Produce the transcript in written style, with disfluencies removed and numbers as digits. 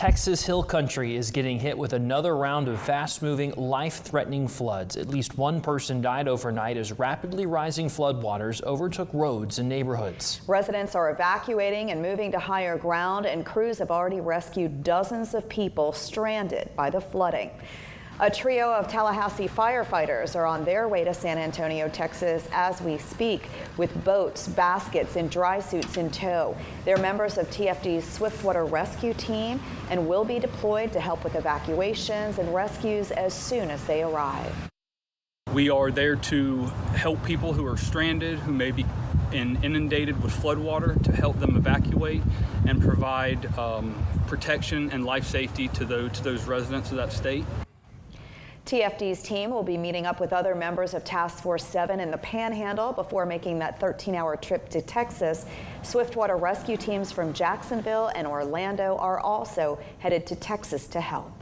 Texas Hill Country is getting hit with another round of fast-moving, life-threatening floods. At least one person died overnight as rapidly rising floodwaters overtook roads and neighborhoods. Residents are evacuating and moving to higher ground, and crews have already rescued dozens of people stranded by the flooding. A trio of Tallahassee firefighters are on their way to San Antonio, Texas as we speak, with boats, baskets, and dry suits in tow. They're members of TFD's Swiftwater rescue team and will be deployed to help with evacuations and rescues as soon as they arrive. We are there to help people who are stranded, who may be inundated with floodwater, to help them evacuate and provide protection and life safety to those residents of that state. TFD's team will be meeting up with other members of Task Force 7 in the Panhandle before making that 13-hour trip to Texas. Swiftwater rescue teams from Jacksonville and Orlando are also headed to Texas to help.